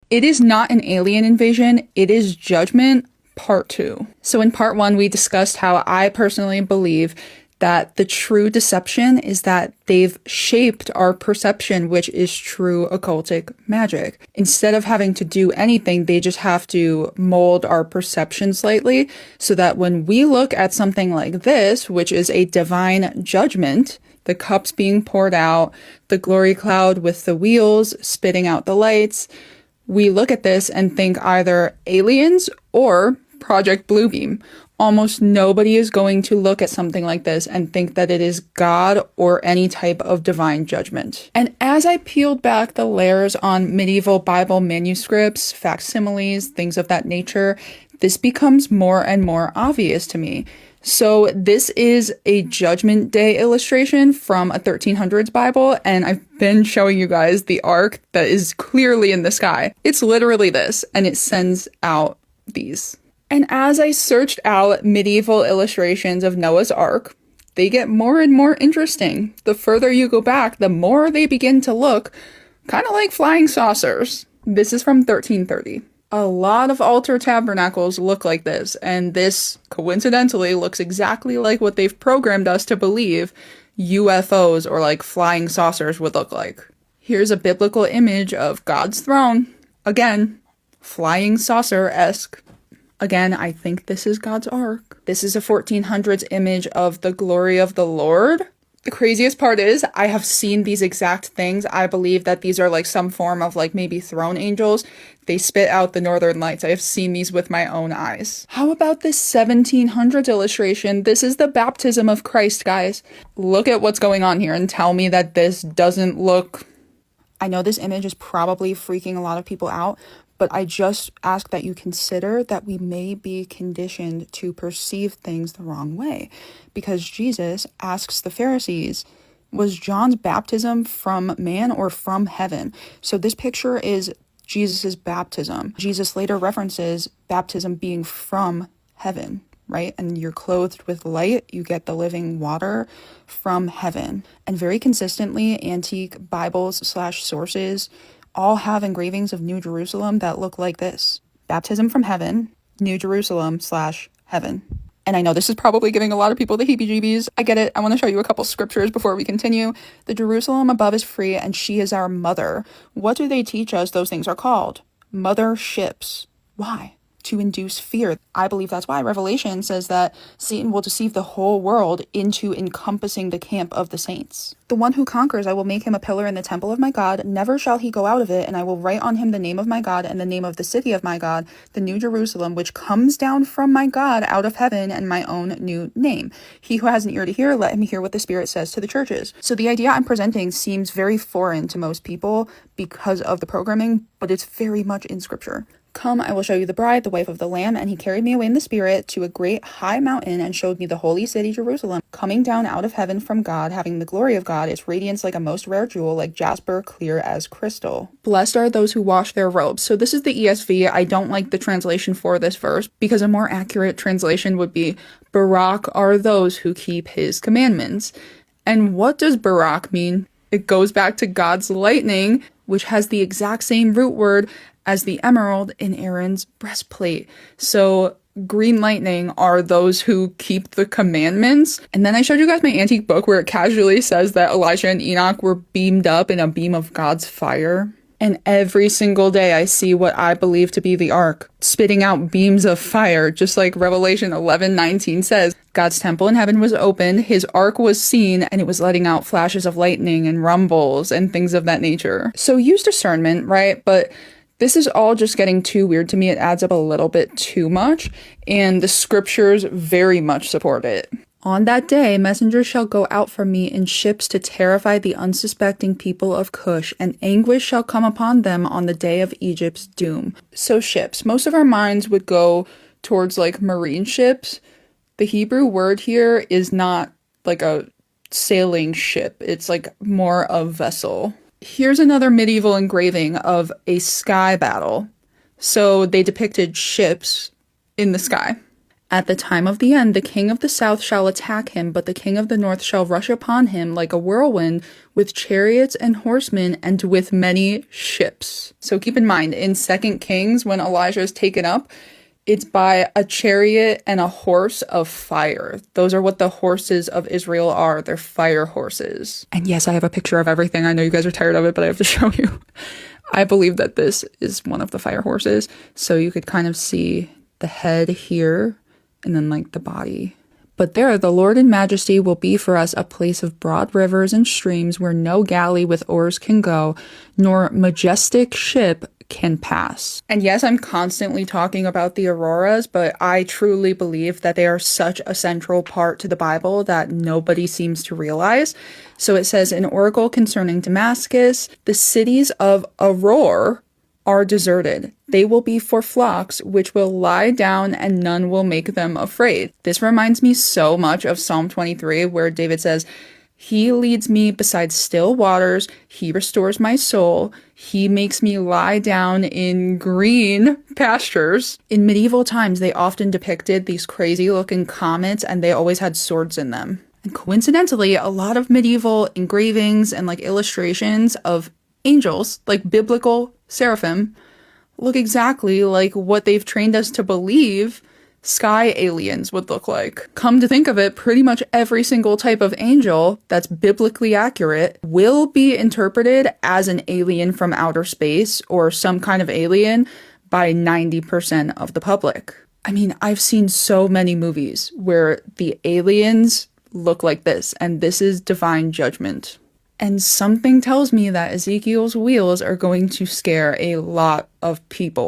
It is not an alien invasion, it is judgment part 2. So in part 1, we discussed how I personally believe that the true deception is that they've shaped our perception, which is true occultic magic. Instead of having to do anything, they just have to mold our perception slightly so that when we look at something like this, which is a divine judgment, the cups being poured out, the glory cloud with the wheels spitting out the lights, we look at this and think either aliens or Project Bluebeam. Almost nobody is going to look at something like this and think that it is God or any type of divine judgment. And as I peeled back the layers on medieval Bible manuscripts, facsimiles, things of that nature, this becomes more and more obvious to me. So this is a Judgment Day illustration from a 1300s Bible, and I've been showing you guys the ark that is clearly in the sky. It's literally this, and it sends out these. And as I searched out medieval illustrations of Noah's Ark, they get more and more interesting. The further you go back, the more they begin to look kind of like flying saucers. This is from 1330. A lot of altar tabernacles look like this, and this coincidentally looks exactly like what they've programmed us to believe UFOs or like flying saucers would look like. Here's a biblical image of God's throne. Again, flying saucer-esque. Again, I think this is God's ark. This is a 1400s image of the glory of the Lord. The craziest part is I have seen these exact things. I believe that these are like some form of like maybe throne angels. They spit out the northern lights. I have seen these with my own eyes. How about this 1700s illustration? This is the baptism of Christ, guys. Look at what's going on here and tell me that this doesn't look... I know this image is probably freaking a lot of people out, but I just ask that you consider that we may be conditioned to perceive things the wrong way. Because Jesus asks the Pharisees, was John's baptism from man or from heaven? So this picture is Jesus's baptism. Jesus later references baptism being from heaven, right? And you're clothed with light, you get the living water from heaven. And very consistently, antique Bibles/sources all have engravings of New Jerusalem that look like this. Baptism from heaven, New Jerusalem/heaven. And I know this is probably giving a lot of people the heebie-jeebies. I get it. I want to show you a couple scriptures before we continue. The Jerusalem above is free, and she is our mother. What do they teach us those things are called? Mother ships. Why? To induce fear. I believe that's why Revelation says that Satan will deceive the whole world into encompassing the camp of the saints. The one who conquers, I will make him a pillar in the temple of my God. Never shall he go out of it, and I will write on him the name of my God and the name of the city of my God, the New Jerusalem, which comes down from my God out of heaven, and my own new name. He who has an ear to hear, let him hear what the Spirit says to the churches. So the idea I'm presenting seems very foreign to most people because of the programming, but it's very much in Scripture. Come, I will show you the bride, the wife of the Lamb. And he carried me away in the Spirit to a great high mountain and showed me the holy city Jerusalem, coming down out of heaven from God, having the glory of God, its radiance like a most rare jewel, like jasper, clear as crystal. Blessed are those who wash their robes. So this is the ESV. I don't like the translation for this verse because a more accurate translation would be, Barak are those who keep his commandments. And what does Barak mean? It goes back to God's lightning, which has the exact same root word as the emerald in Aaron's breastplate. So green lightning are those who keep the commandments. And then I showed you guys my antique book where it casually says that Elijah and Enoch were beamed up in a beam of God's fire. And every single day I see what I believe to be the ark, spitting out beams of fire, just like Revelation 11:19 says. God's temple in heaven was opened, his ark was seen, and it was letting out flashes of lightning and rumbles and things of that nature. So use discernment, right? But this is all just getting too weird to me. It adds up a little bit too much, and the scriptures very much support it. On that day, messengers shall go out from me in ships to terrify the unsuspecting people of Cush, and anguish shall come upon them on the day of Egypt's doom. So ships. Most of our minds would go towards like marine ships. The Hebrew word here is not like a sailing ship. It's like more a vessel. Here's another medieval engraving of a sky battle. So they depicted ships in the sky. At the time of the end, the king of the south shall attack him, but the king of the north shall rush upon him like a whirlwind, with chariots and horsemen, and with many ships. So keep in mind, in 2 Kings, when Elijah is taken up, it's by a chariot and a horse of fire. Those are what the horses of Israel are. They're fire horses. And yes, I have a picture of everything. I know you guys are tired of it, but I have to show you. I believe that this is one of the fire horses. So you could kind of see the head here and then like the body. But there the Lord in majesty will be for us a place of broad rivers and streams where no galley with oars can go, nor majestic ship can pass. And yes, I'm constantly talking about the auroras, but I truly believe that they are such a central part to the Bible that nobody seems to realize. So it says, an oracle concerning Damascus, the cities of Auror are deserted. They will be for flocks, which will lie down and none will make them afraid. This reminds me so much of Psalm 23, where David says, he leads me beside still waters. He restores my soul. He makes me lie down in green pastures. In medieval times, they often depicted these crazy looking comets and they always had swords in them. And coincidentally, a lot of medieval engravings and like illustrations of angels, like biblical seraphim, look exactly like what they've trained us to believe sky aliens would look like. Come to think of it, pretty much every single type of angel that's biblically accurate will be interpreted as an alien from outer space or some kind of alien by 90% of the public. I mean, I've seen so many movies where the aliens look like this, and this is divine judgment. And something tells me that Ezekiel's wheels are going to scare a lot of people.